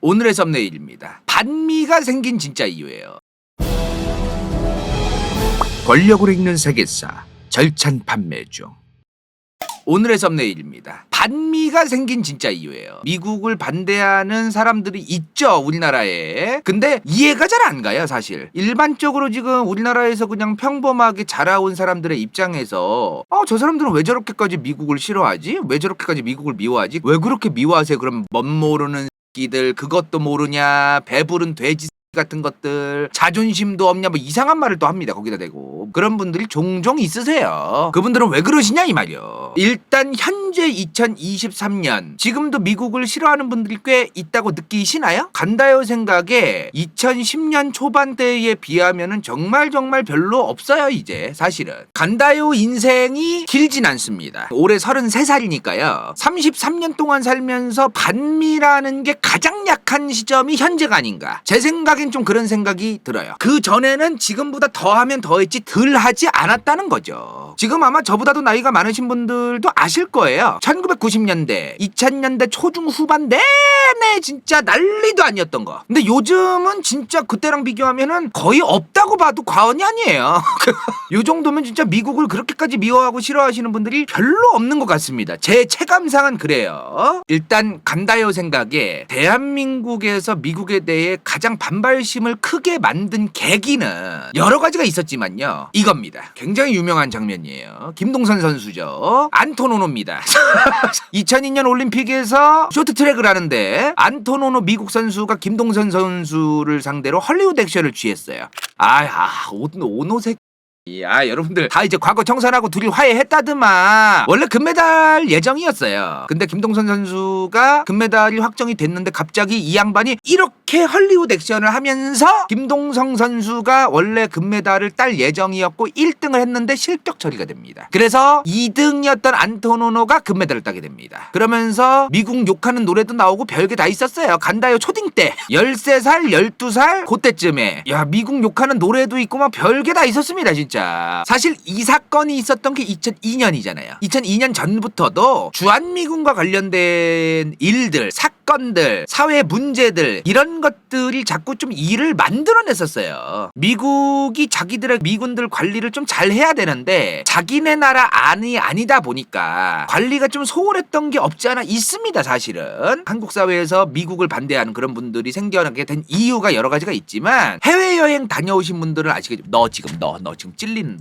오늘의 썸네일입니다. 반미가 생긴 진짜 이유예요. 권력으로 읽는 세계사 절찬 판매 중. 오늘의 썸네일입니다. 반미가 생긴 진짜 이유예요. 미국을 반대하는 사람들이 있죠, 우리나라에. 근데 이해가 잘 안 가요, 사실. 일반적으로 지금 우리나라에서 그냥 평범하게 자라온 사람들의 입장에서 저 사람들은 왜 저렇게까지 미국을 싫어하지? 왜 저렇게까지 미국을 미워하지? 왜 그렇게 미워하세요? 그럼 멋 모르는 새끼들, 그것도 모르냐, 배부른 돼지 같은 것들, 자존심도 없냐, 뭐 이상한 말을 또 합니다. 거기다 대고. 그런 분들이 종종 있으세요. 그분들은 왜 그러시냐 이 말이요. 일단 현재 2023년 지금도 미국을 싫어하는 분들이 꽤 있다고 느끼시나요? 간다요 생각에 2010년 초반대에 비하면은 정말 별로 없어요. 이제 사실은 간다요 인생이 길진 않습니다. 올해 33살이니까요 33년 동안 살면서 반미라는 게 가장 약한 시점이 현재가 아닌가. 제 생각엔 좀 그런 생각이 들어요. 그 전에는 지금보다 더하면 더했지 덜 하지 않았다는 거죠. 지금 아마 저보다도 나이가 많으신 분들도 아실 거예요. 1990년대 2000년대 초중 후반 내내 진짜 난리도 아니었던 거. 근데 요즘은 진짜 그때랑 비교하면은 거의 없다고 봐도 과언이 아니에요. 요 정도면 진짜 미국을 그렇게까지 미워하고 싫어하시는 분들이 별로 없는 것 같습니다. 제 체감상은 그래요. 일단 간다요 생각에 대한민국에서 미국에 대해 가장 반발심을 크게 만든 계기는 여러 가지가 있었지만요, 이겁니다. 굉장히 유명한 장면이에요. 김동선 선수죠. 안토노노입니다. 2002년 올림픽에서 쇼트트랙을 하는데 안토노노 미국 선수가 김동선 선수를 상대로 헐리우드 액션을 취했어요. 오노색. 여러분들 다 이제 과거 청산하고 둘이 화해했다더만. 원래 금메달 예정이었어요. 근데 김동선 선수가 금메달이 확정이 됐는데 갑자기 이 양반이 이렇게 헐리우드 액션을 하면서 김동선 선수가 원래 금메달을 딸 예정이었고 1등을 했는데 실격 처리가 됩니다. 그래서 2등이었던 안토노노가 금메달을 따게 됩니다. 그러면서 미국 욕하는 노래도 나오고 별게 다 있었어요. 간다요 초딩 때 13살 12살 그때쯤에 미국 욕하는 노래도 있고 막 별게 다 있었습니다. 진짜 사실 이 사건이 있었던 게 2002년이잖아요. 2002년 전부터도 주한미군과 관련된 일들, 사건들, 사회 문제들 이런 것들이 자꾸 좀 일을 만들어냈었어요. 미국이 자기들의 미군들 관리를 좀 잘 해야 되는데 자기네 나라 안이 아니다 보니까 관리가 좀 소홀했던 게 없지 않아 있습니다. 사실은 한국 사회에서 미국을 반대하는 그런 분들이 생겨나게 된 이유가 여러 가지가 있지만 해외여행 다녀오신 분들은 아시겠죠? 너 지금 찔리는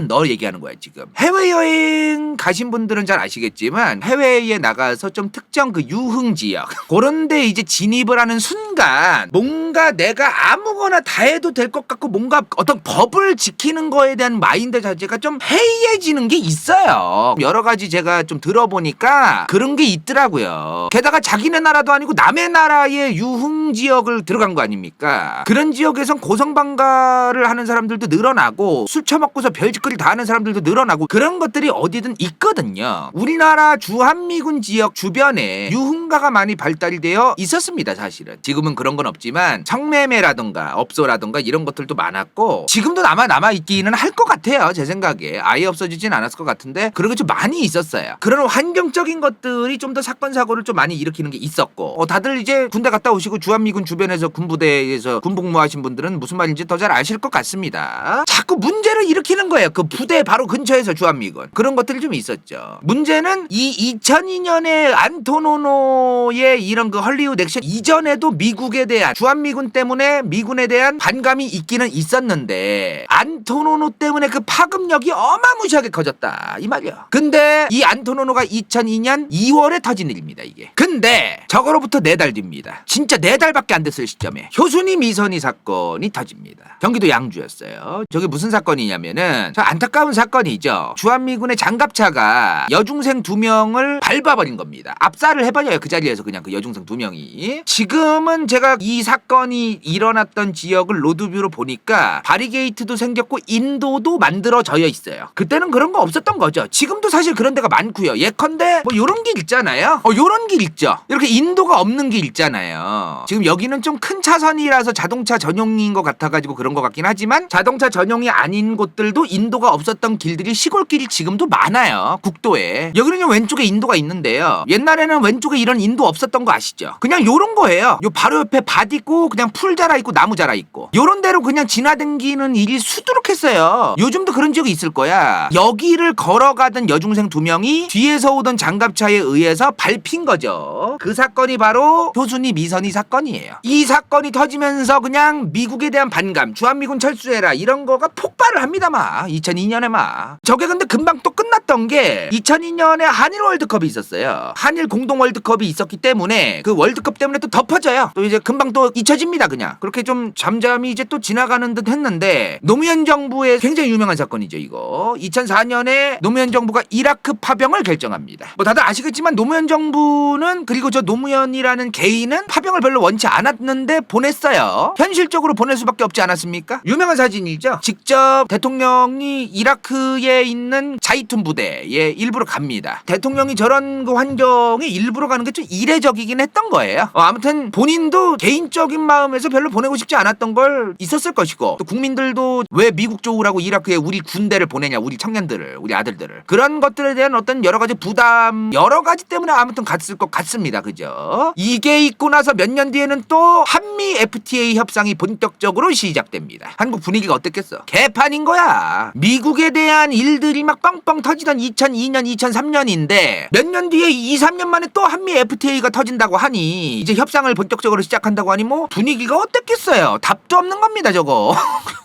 너 얘기하는 거야. 지금 해외여행 가신 분들은 잘 아시겠지만 해외에 나가서 좀 특정 그 유흥 지역 그런데 이제 진입을 하는 순간 뭔가 내가 아무거나 다 해도 될 것 같고 뭔가 어떤 법을 지키는 거에 대한 마인드 자체가 좀 해이해지는 게 있어요. 여러 가지 제가 좀 들어보니까 그런 게 있더라고요. 게다가 자기네 나라도 아니고 남의 나라의 유흥 지역을 들어간 거 아닙니까? 그런 지역에선 고성방가를 하는 사람들도 늘어나고 술 처먹고서 별짓거리 다 하는 사람들도 늘어나고 그런 것들이 어디든 있거든요. 우리나라 주한미군 지역 주변에 유흥가가 많이 발달이 되어 있었습니다. 사실은 지금은 그런 건 없지만 성매매라던가 업소라던가 이런 것들도 많았고 지금도 남아있기는 할 것 같아요. 제 생각에 아예 없어지진 않았을 것 같은데 그런 게 좀 많이 있었어요. 그런 환경적인 것들이 좀 더 사건 사고를 좀 많이 일으키는 게 있었고 다들 이제 군대 갔다 오시고 주한미군 주변에서 군부대에서 군복무하신 분들은 무슨 말인지 더 잘 아실 것 같습니다. 자꾸 문제를 일으키는 거예요. 그 부대 바로 근처에서 주한미군 그런 것들이 좀 있었죠. 문제는 이 2002년에 안토노노의 이런 그 헐리우드 액션 이전에도 미국에 대한 주한미군 때문에 미군에 대한 반감이 있기는 있었는데 안토노노 때문에 그 파급력이 어마무시하게 커졌다 이 말이야. 근데 이 안토노노가 2002년 2월에 터진 일입니다. 이게 근데 저거로부터 4달 뒤입니다. 진짜 4달밖에 안 됐을 시점에 효순이 미선이 사건이 터집니다. 경기도 양주였어요. 저게 무슨 사건이냐면은 저 안타까운 사건이죠. 주한미군의 장갑차가 여중생 2명을 밟아버린 겁니다. 압살을 해버려요. 그 자리에서 그냥 그 여중생 2명이. 지금은 제가 이 사건이 일어났던 지역을 로드뷰로 보니까 바리게이트도 생겼고 인도도 만들어져 있어요. 그때는 그런 거 없었던 거죠. 지금도 사실 그런 데가 많고요. 예컨대 뭐 요런 길 있잖아요. 요런 길 있죠. 이렇게 인도가 없는 길 있잖아요. 있거든요. 지금 여기는 좀 큰 차선이라서 자동차 전용인 것 같아가지고 그런 것 같긴 하지만 자동차 전용이 아닌 곳들도 인도가 없었던 길들이 시골길이 지금도 많아요. 국도에. 여기는 왼쪽에 인도가 있는데요. 옛날에는 왼쪽에 이런 인도 없었던 거 아시죠? 그냥 요런 거예요. 요 바로 옆에 밭 있고 그냥 풀 자라 있고 나무 자라 있고 요런 데로 그냥 지나다니는 일이 수두룩했어요. 요즘도 그런 지역이 있을 거야. 여기를 걸어가던 여중생 2명이 뒤에서 오던 장갑차에 의해서 밟힌 거죠. 그 사건이 바로 효순이 미선이 사건이에요. 이 사건이 터지면서 그냥 미국에 대한 반감, 주한미군 철수해라 이런 거가 폭발을 합니다. 막 2002년에 막 저게 근데 금방 또 끝났던 게 2002년에 한일 월드컵이 있었어요. 한일 공동 월드컵이 있었기 때문에 그 월드컵 때문에 또 덮어져요. 또 이제 금방 또 잊혀집니다. 그냥 그렇게 좀 잠잠히 이제 또 지나가는 듯 했는데 노무현 정부의 굉장히 유명한 사건이죠. 이거 2004년에 노무현 정부가 이라크 파병을 결정합니다. 뭐 다들 아시겠지만 노무현 정부는 그리고 저 노무현이라는 개인은 파병을 별로 원치 않았는데 보냈어요. 현실적으로 보낼 수밖에 없지 않았습니까? 유명한 사진이죠. 직접 대통령이 이라크에 있는 자이툰 부대에 일부러 갑니다. 대통령이 저런 그 환경에 일부러 가는 게 좀 이례적이긴 했던 거예요. 아무튼 본인도 개인적인 마음에서 별로 보내고 싶지 않았던 걸 있었을 것이고 또 국민들도 왜 미국 좋으라고 이라크에 우리 군대를 보내냐, 우리 청년들을, 우리 아들들을, 그런 것들에 대한 어떤 여러 가지 부담, 여러 가지 때문에 아무튼 갔을 것 같습니다. 그죠? 이게 있고 나서 몇 년 뒤에는 또 한미 FTA 협상이 본격적으로 시작됩니다. 한국 분위기가 어땠겠어? 개판인 거야. 미국에 대한 일들이 막 빵빵 터지던 2002년, 2003년인데 몇 년 뒤에 2, 3년 만에 또 한미 FTA가 터진다고 하니 이제 협상을 본격적으로 시작한다고 하니 뭐 분위기가 어땠겠어요? 답도 없는 겁니다, 저거.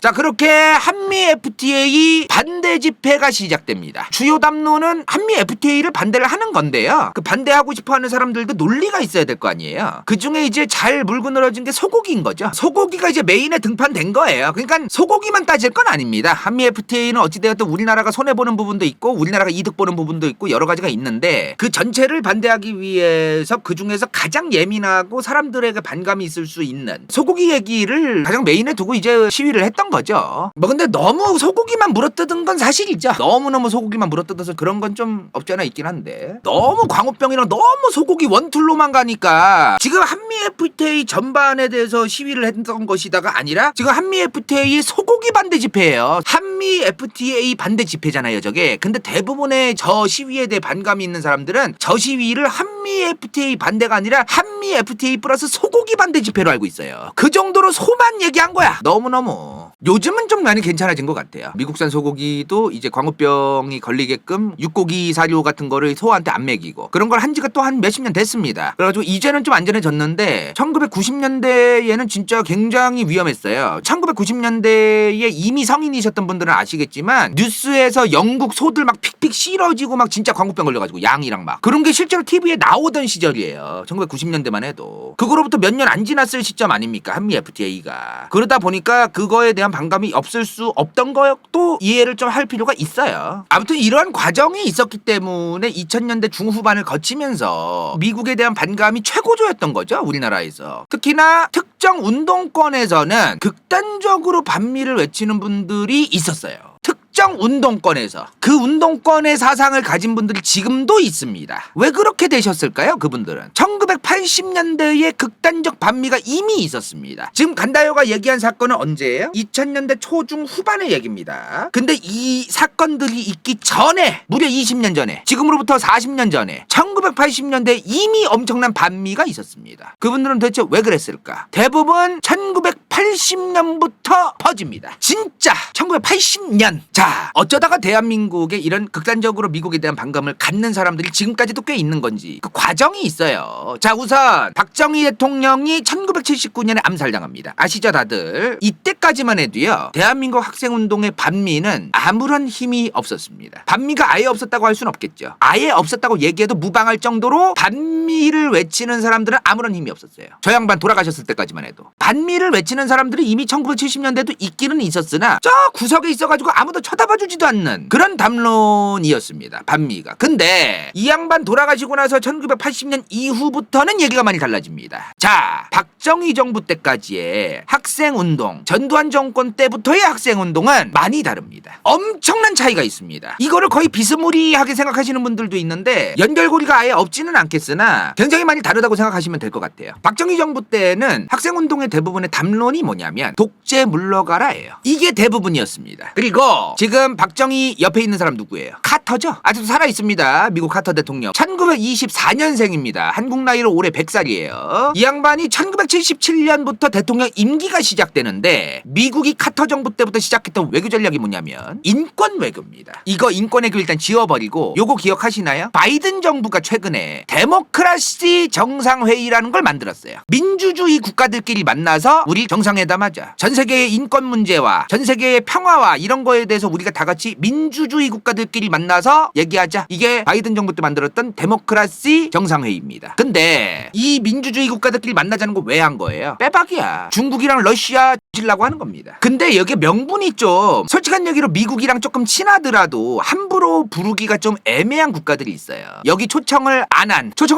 자, 그렇게 한미 FTA 반대 집회가 시작됩니다. 주요 담론은 한미 FTA를 반대를 하는 건데요. 그 반대하고 싶어하는 사람들도 논리가 있어야 될 거 아니에요. 그 중에 이제 잘 물고 늘어진 게 소고기인 거죠. 소고기가 이제 메인에 등판된 거예요. 그러니까 소고기만 따질 건 아닙니다. 한미 FTA는 어찌되었든 우리나라가 손해보는 부분도 있고 우리나라가 이득 보는 부분도 있고 여러 가지가 있는데 그 전체를 반대하기 위해서 그 중에서 가장 예민하고 사람들에게 반감이 있을 수 있는 소고기 얘기를 가장 메인에 두고 이제 시위를 했던 거죠. 뭐 근데 너무 소고기만 물어뜯은 건 사실이죠. 너무너무 소고기만 물어뜯어서 그런 건 좀 없지 않아 있긴 한데 너무 광우병이랑 너무 소고기 원툴로만 가니까 지금 한미 FTA 전반에 대해서 시위를 했던 것이다가 아니라 지금 한미 FTA 소고기 반대 집회예요. 한미 FTA 반대 집회잖아요, 저게. 근데 대부분의 저 시위에 대해 반감이 있는 사람들은 저 시위를 한미 FTA 반대가 아니라 한미 FTA 플러스 소고기 반대 집회로 알고 있어요. 그 정도로 소만 얘기한 거야. 너무너무. 요즘은 좀 많이 괜찮아진 것 같아요. 미국산 소고기도 이제 광우병이 걸리게끔 육고기 사료 같은 거를 소한테 안 먹이고 그런 걸 한 지가 또 한 몇십 년 됐습니다. 그래가지고 이제는 좀 안전해졌는데 1990년대에는 진짜 굉장히 위험했어요. 1990년대에 이미 성인이셨던 분들은 아시겠지만 뉴스에서 영국 소들 막 픽픽 실어지고 막 진짜 광우병 걸려가지고 양이랑 막 그런 게 실제로 TV에 나오던 시절이에요. 1990년대만 해도. 그거로부터 몇 년 안 지났을 시점 아닙니까? 한미 FTA가. 그러다 보니까 그거에 대한 반감이 없을 수 없던 것도 이해를 좀 할 필요가 있어요. 아무튼 이러한 과정이 있었기 때문에 2000년대 중후반을 거치면서 미국에 대한 반감이 최고조였던 거죠. 우리나라에서. 특히나 특정 운동권에서는 극단적으로 반미를 외치는 분들이 있었어요. 특정 운동권에서 그 운동권의 사상을 가진 분들이 지금도 있습니다. 왜 그렇게 되셨을까요? 그분들은 1980년대에 극단적 반미가 이미 있었습니다. 지금 간다요가 얘기한 사건은 언제예요? 2000년대 초중 후반의 얘기입니다. 근데 이 사건들이 있기 전에 무려 20년 전에 지금으로부터 40년 전에 1980년대에 이미 엄청난 반미가 있었습니다. 그분들은 도대체 왜 그랬을까? 대부분 1980년부터 퍼집니다. 진짜 1980년. 자, 어쩌다가 대한민국에 이런 극단적으로 미국에 대한 반감을 갖는 사람들이 지금까지도 꽤 있는 건지 그 과정이 있어요. 자, 우선 박정희 대통령이 1979년에 암살당합니다. 아시죠 다들? 이때까지만 해도요 대한민국 학생운동의 반미는 아무런 힘이 없었습니다. 반미가 아예 없었다고 할 수는 없겠죠. 아예 없었다고 얘기해도 무방할 정도로 반미를 외치는 사람들은 아무런 힘이 없었어요. 저 양반 돌아가셨을 때까지만 해도. 반미를 외치는 사람들이 이미 1970년대도 있기는 있었으나 저 구석에 있어가지고 아무도 쳐다봐주지도 않는 그런 담론이었습니다. 반미가. 근데 이 양반 돌아가시고 나서 1980년 이후부터는 얘기가 많이 달라집니다. 자, 박정희 박정희 정부 때까지의 학생운동, 전두환 정권 때부터의 학생운동은 많이 다릅니다. 엄청난 차이가 있습니다. 이거를 거의 비스무리하게 생각하시는 분들도 있는데 연결고리가 아예 없지는 않겠으나 굉장히 많이 다르다고 생각하시면 될 것 같아요. 박정희 정부 때는 학생운동의 대부분의 담론이 뭐냐면 독재 물러가라예요. 이게 대부분이었습니다. 그리고 지금 박정희 옆에 있는 사람 누구예요? 카터죠? 아직도 살아있습니다. 미국 카터 대통령. 1924년생입니다. 한국 나이로 올해 100살이에요. 이 양반이 1977년부터 대통령 임기가 시작되는데 미국이 카터 정부 때부터 시작했던 외교 전략이 뭐냐면 인권 외교입니다. 이거 인권 외교 일단 지워버리고 요거 기억하시나요? 바이든 정부가 최근에 데모크라시 정상회의라는 걸 만들었어요. 민주주의 국가들끼리 만나서 우리 정상회담하자. 전 세계의 인권 문제와 전 세계의 평화와 이런 거에 대해서 우리가 다 같이 민주주의 국가들끼리 만나서 얘기하자. 이게 바이든 정부 때 만들었던 데모크라시 정상회의입니다. 근데 이 민주주의 국가들끼리 만나자는 거 왜 한 거예요? 빼박이야. 중국이랑 러시아 질라고 하는 겁니다. 근데 여기 명분이 좀 솔직한 얘기로 미국이랑 조금 친하더라도 함부로 부르기가 좀 애매한 국가들이 있어요. 여기 초청을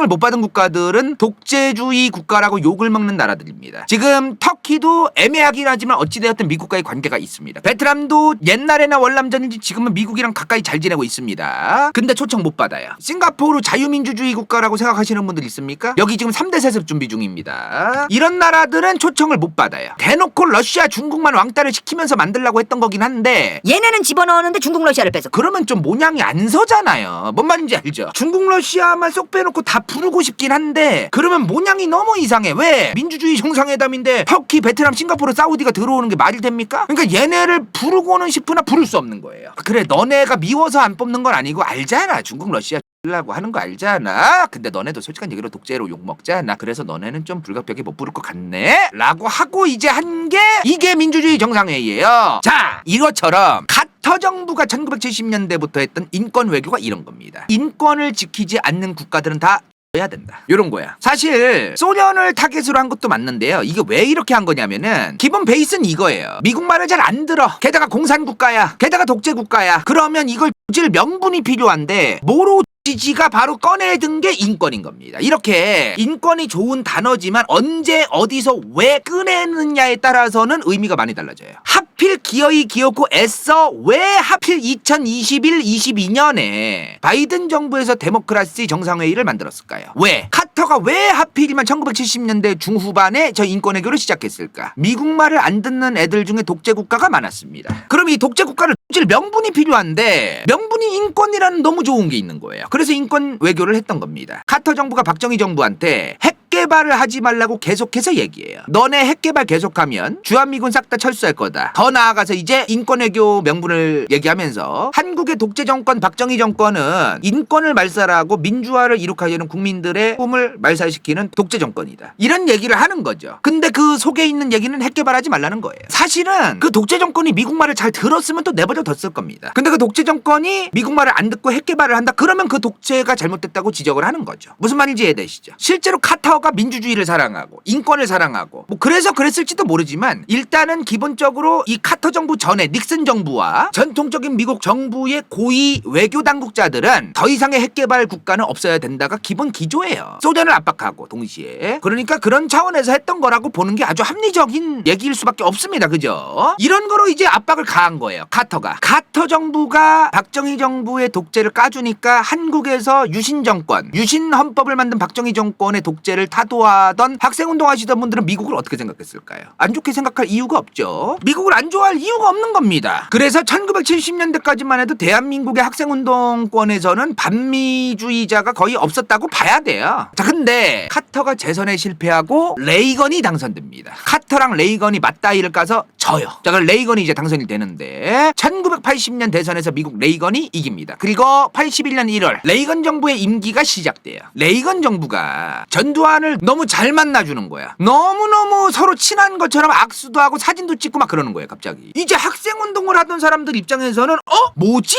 못 받은 국가들은 독재주의 국가라고 욕을 먹는 나라들입니다. 지금 터키도 애매하긴 하지만 어찌되었든 미국과의 관계가 있습니다. 베트남도 옛날에나 월남전인지 지금은 미국이랑 가까이 잘 지내고 있습니다. 근데 초청 못 받아요. 싱가포르 자유민주주의 국가라고 생각하시는 분들 있습니까? 여기 지금 3대 세습 준비 중입니다. 이런 나라들은 초청을 못 받아요. 대놓고 러시아 중국만 왕따를 시키면서 만들려고 했던 거긴 한데 얘네는 집어넣었는데 중국 러시아를 뺏어. 그러면 좀 모양이 안 서잖아요. 뭔 말인지 알죠? 중국 러시아만 쏙 빼놓고 다 부르고 싶긴 한데 그러면 모양이 너무 이상해. 왜? 민주주의 정상회담인데 터키, 베트남, 싱가포르, 사우디가 들어오는 게 말이 됩니까? 그러니까 얘네를 부르고는 싶으나 부를 수 없는 거예요. 그래 너네가 미워서 안 뽑는 건 아니고 알잖아. 중국 러시아 라고 하는 거 알잖아. 근데 너네도 솔직한 얘기로 독재로 욕먹잖아. 그래서 너네는 좀 불가피하게 못 부를 것 같네 라고 하고 이제 한 게 이게 민주주의 정상회의예요. 자, 이것처럼 카터 정부가 1970년대부터 했던 인권 외교가 이런 겁니다. 인권을 지키지 않는 국가들은 다 해야 된다. 이런 거야. 사실 소련을 타겟으로 한 것도 맞는데요. 이게 왜 이렇게 한 거냐면은 기본 베이스는 이거예요. 미국 말을 잘 안 들어. 게다가 공산국가야. 게다가 독재국가야. 그러면 이걸 질 명분이 필요한데 뭐로 지가 바로 꺼내든 게 인권인 겁니다. 이렇게 인권이 좋은 단어지만 언제 어디서 왜 꺼내느냐에 따라서는 의미가 많이 달라져요. 하필 기어이 기어코 애써 왜 하필 2021, 22년에 바이든 정부에서 데모크라시 정상회의를 만들었을까요? 왜? 카터가 왜 하필이면 1970년대 중후반에 저 인권 외교를 시작했을까? 미국 말을 안 듣는 애들 중에 독재 국가가 많았습니다. 그럼 이 독재 국가를 질 명분이 필요한데 명분이 인권이라는 너무 좋은 게 있는 거예요. 그래서 인권 외교를 했던 겁니다. 카터 정부가 박정희 정부한테 핵 개발을 하지 말라고 계속해서 얘기해요. 너네 핵 개발 계속하면 주한미군 싹 다 철수할 거다. 더 나아가서 이제 인권 외교 명분을 얘기하면서 한국의 독재 정권 박정희 정권은 인권을 말살하고 민주화를 이룩하려는 국민들의 꿈을 말살시키는 독재 정권이다. 이런 얘기를 하는 거죠. 근데 그 속에 있는 얘기는 핵 개발하지 말라는 거예요. 사실은 그 독재 정권이 미국 말을 잘 들었으면 또 내버려 뒀을 겁니다. 근데 그 독재 정권이 미국 말을 안 듣고 핵 개발을 한다? 그러면 그 독재가 잘못됐다고 지적을 하는 거죠. 무슨 말인지 이해되시죠? 실제로 카터가 민주주의를 사랑하고 인권을 사랑하고 뭐 그래서 그랬을지도 모르지만 일단은 기본적으로 이 카터 정부 전에 닉슨 정부와 전통적인 미국 정부의 고위 외교 당국자들은 더 이상의 핵 개발 국가는 없어야 된다가 기본 기조예요. 소련을 압박하고 동시에. 그러니까 그런 차원에서 했던 거라고 보는 게 아주 합리적인 얘기일 수밖에 없습니다. 그죠? 이런 거로 이제 압박을 가한 거예요. 카터가. 카터 정부가 박정희 정부의 독재를 까주니까 한국에서 유신 정권, 유신 헌법을 만든 박정희 정권의 독재를 타도하던 학생운동 하시던 분들은 미국을 어떻게 생각했을까요? 안 좋게 생각할 이유가 없죠. 미국을 안 좋아할 이유가 없는 겁니다. 그래서 1970년대까지만 해도 대한민국의 학생운동권에서는 반미주의자가 거의 없었다고 봐야 돼요. 자, 근데 카터가 재선에 실패하고 레이건이 당선됩니다. 카터랑 레이건이 맞다이를 까서 져요. 자, 그럼 레이건이 이제 당선이 되는데 1980년 대선에서 미국 레이건이 이깁니다. 그리고 81년 1월 레이건 정부의 임기가 시작돼요. 레이건 정부가 전두환을 너무 잘 만나주는 거야. 너무너무 서로 친한 것처럼 악수도 하고 사진도 찍고 막 그러는 거예요. 갑자기 이제 학생운동을 하던 사람들 입장에서는 뭐지?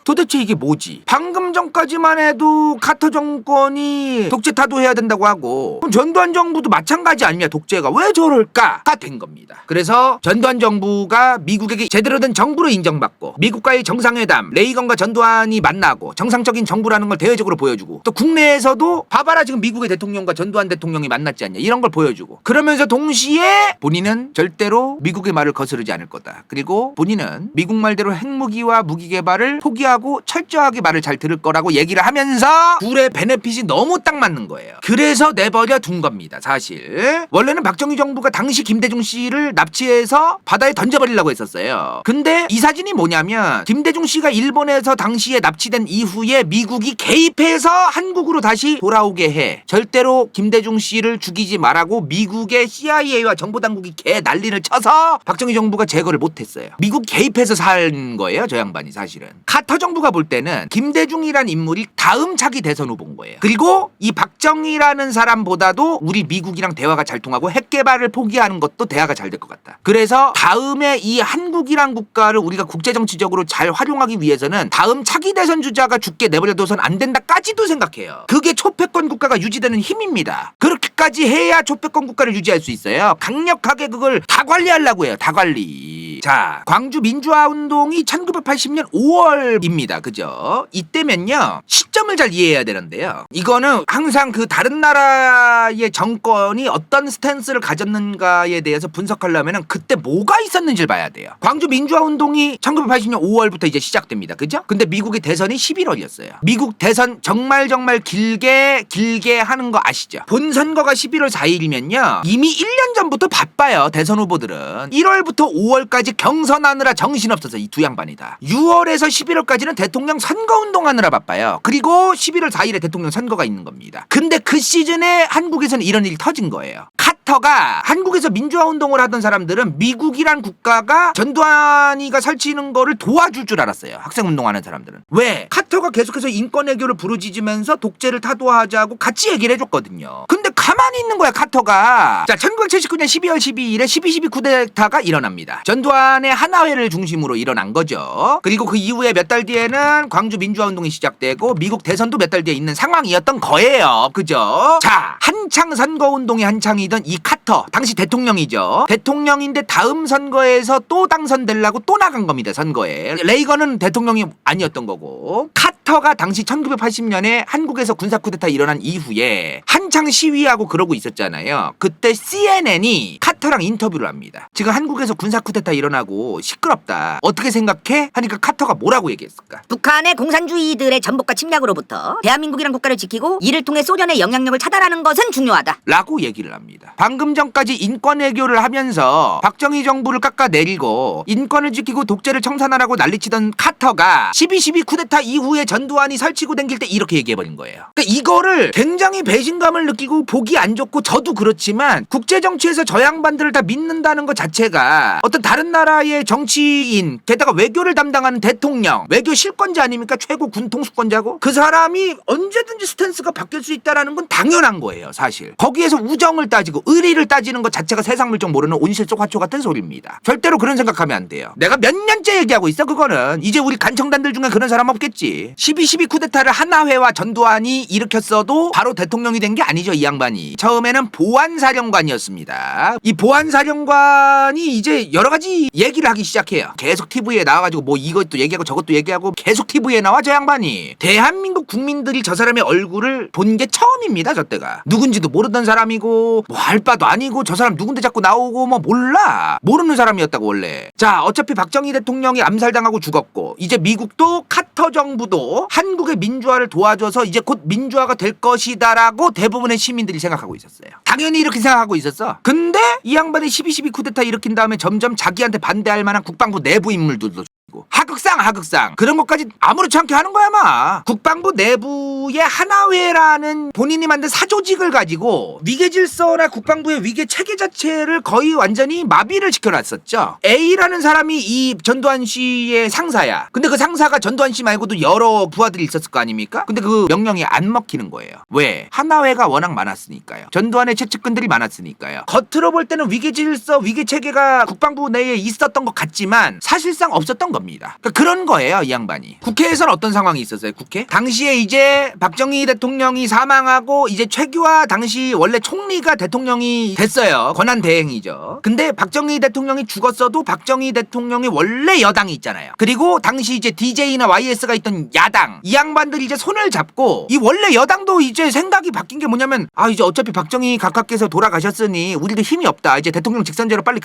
도대체 이게 뭐지? 방금 전까지만 해도 카터 정권이 독재 타도해야 된다고 하고 그럼 전두환 정부도 마찬가지 아니냐 독재가 왜 저럴까가 된 겁니다. 그래서 그래서 전두환 정부가 미국에게 제대로 된 정부로 인정받고 미국과의 정상회담, 레이건과 전두환이 만나고 정상적인 정부라는 걸 대외적으로 보여주고 또 국내에서도 봐봐라 지금 미국의 대통령과 전두환 대통령이 만났지 않냐 이런 걸 보여주고 그러면서 동시에 본인은 절대로 미국의 말을 거스르지 않을 거다. 그리고 본인은 미국 말대로 핵무기와 무기 개발을 포기하고 철저하게 말을 잘 들을 거라고 얘기를 하면서 둘의 베네핏이 너무 딱 맞는 거예요. 그래서 내버려 둔 겁니다. 사실 원래는 박정희 정부가 당시 김대중 씨를 납치해서 바다에 던져버리려고 했었어요. 근데 이 사진이 뭐냐면 김대중 씨가 일본에서 당시에 납치된 이후에 미국이 개입해서 한국으로 다시 돌아오게 해 절대로 김대중 씨를 죽이지 말라고 미국의 CIA와 정보당국이 개 난리를 쳐서 박정희 정부가 제거를 못했어요. 미국 개입해서 산 거예요. 저 양반이 사실은. 카터 정부가 볼 때는 김대중이란 인물이 다음 차기 대선 후보인 거예요. 그리고 이 박정희라는 사람보다도 우리 미국이랑 대화가 잘 통하고 핵 개발을 포기하는 것도 대화가 잘 될 것 같다. 그래서 다음에 이 한국이란 국가를 우리가 국제정치적으로 잘 활용하기 위해서는 다음 차기 대선 주자가 죽게 내버려둬선 안 된다까지도 생각해요. 그게 초패권 국가가 유지되는 힘입니다. 그렇게까지 해야 초패권 국가를 유지할 수 있어요. 강력하게 그걸 다 관리하려고 해요. 다 관리. 자, 광주 민주화 운동이 1980년 5월입니다. 그죠? 이때면요. 시점을 잘 이해해야 되는데요. 이거는 항상 그 다른 나라의 정권이 어떤 스탠스를 가졌는가에 대해서 분석하려면 그때 뭐가 있었는지를 봐야 돼요. 광주 민주화 운동이 1980년 5월부터 이제 시작됩니다. 그죠? 근데 미국의 대선이 11월이었어요. 미국 대선 정말 길게 하는 거 아시죠? 본선거가 11월 4일이면요. 이미 1년 전부터 바빠요. 대선 후보들은. 1월부터 5월까지 경선하느라 정신없어서 이 두 양반이 다. 6월에서 11월까지는 대통령 선거운동하느라 바빠요. 그리고 11월 4일에 대통령 선거가 있는 겁니다. 근데 그 시즌에 한국에서는 이런 일이 터진 거예요. 카터가 한국에서 민주화 운동을 하던 사람들은 미국이란 국가가 전두환이가 설치는 거를 도와줄 줄 알았어요. 학생 운동하는 사람들은. 왜? 카터가 계속해서 인권 외교를 부르짖으면서 독재를 타도하자고 같이 얘기를 해줬거든요. 근데 가만히 있는 거야 카터가. 자, 1979년 12월 12일에 12.12 쿠데타가 일어납니다. 전두환의 하나회를 중심으로 일어난 거죠. 그리고 그 이후에 몇 달 뒤에는 광주 민주화 운동이 시작되고 미국 대선도 몇 달 뒤에 있는 상황이었던 거예요. 그죠? 자, 한창 선거운동이 한창이던 이 카터 당시 대통령이죠. 대통령인데 다음 선거에서 또 당선되려고 또 나간 겁니다. 선거에. 레이건은 대통령이 아니었던 거고 카터가 당시 1980년에 한국에서 군사 쿠데타 일어난 이후에 한창 시위하고 그러고 있었잖아요. 그때 CNN이 카터랑 인터뷰를 합니다. 지금 한국에서 군사 쿠데타 일어나고 시끄럽다. 어떻게 생각해? 하니까 카터가 뭐라고 얘기했을까? 북한의 공산주의들의 전복과 침략으로부터 대한민국이란 국가를 지키고 이를 통해 소련의 영향력을 차단하는 것은 중요하다. 라고 얘기를 합니다. 방금 전까지 인권 외교를 하면서 박정희 정부를 깎아내리고 인권을 지키고 독재를 청산하라고 난리치던 카터가 12.12 쿠데타 이후에 전두환이 설치고 댕길 때 이렇게 얘기해버린 거예요. 그러니까 이거를 굉장히 배신감을 느끼고 보기 안 좋고 저도 그렇지만 국제정치에서 저 양반들을 다 믿는다는 것 자체가 어떤 다른 나라의 정치인 게다가 외교를 담당하는 대통령 외교 실권자 아닙니까? 최고 군통수권자고 그 사람이 언제든지 스탠스가 바뀔 수 있다는 건 당연한 거예요. 사실 거기에서 우정을 따지고 의리를 따지는 것 자체가 세상 물정 모르는 온실 속 화초 같은 소리입니다. 절대로 그런 생각하면 안 돼요. 내가 몇 년째 얘기하고 있어. 그거는 이제 우리 간청단들 중에 그런 사람 없겠지. 12.12 쿠데타를 하나회와 전두환이 일으켰어도 바로 대통령이 된 게 아니죠. 이 양반이 처음에는 보안사령관이었습니다. 이 보안사령관이 이제 여러 가지 얘기를 하기 시작해요. 계속 TV에 나와가지고 뭐 이것도 얘기하고 저것도 얘기하고 계속 TV에 나와. 저 양반이 대한민국 국민들이 저 사람의 얼굴을 본 게 처음입니다. 저 때가 누군지도 모르던 사람이고 뭐 할 바도 아니고 저 사람 누군데 자꾸 나오고 뭐 몰라 모르는 사람이었다고 원래. 자, 어차피 박정희 대통령이 암살당하고 죽었고 이제 미국도 카터 정부도 한국의 민주화를 도와줘서 이제 곧 민주화가 될 것이다라고 대부분의 시민들이 생각하고 있었어요. 당연히 이렇게 생각하고 있었어. 근데 이 양반이 12.12 쿠데타 일으킨 다음에 점점 자기한테 반대할 만한 국방부 내부 인물들도 하극상 그런 것까지 아무렇지 않게 하는 거야 막. 국방부 내부에 하나회라는 본인이 만든 사조직을 가지고 위계 질서나 국방부의 위계 체계 자체를 거의 완전히 마비를 시켜놨었죠. A라는 사람이 이 전두환 씨의 상사야. 근데 그 상사가 전두환 씨 말고도 여러 부하들이 있었을 거 아닙니까? 근데 그 명령이 안 먹히는 거예요. 왜? 하나회가 워낙 많았으니까요. 전두환의 최측근들이 많았으니까요. 겉으로 볼 때는 위계 질서, 위계 체계가 국방부 내에 있었던 것 같지만 사실상 없었던 겁니다. 그러니까 그런 거예요, 이 양반이. 국회에서는 어떤 상황이 있었어요, 국회? 당시에 이제 박정희 대통령이 사망하고 이제 최규하 당시 원래 총리가 대통령이 됐어요. 권한대행이죠. 근데 박정희 대통령이 죽었어도 박정희 대통령이 원래 여당이 있잖아요. 그리고 당시 이제 DJ나 YS가 있던 야당, 이 양반들이 이제 손을 잡고 이 원래 여당도 이제 생각이 바뀐 게 뭐냐면 이제 어차피 박정희 각하께서 돌아가셨으니 우리도 힘이 없다. 이제 대통령 직선제로 빨리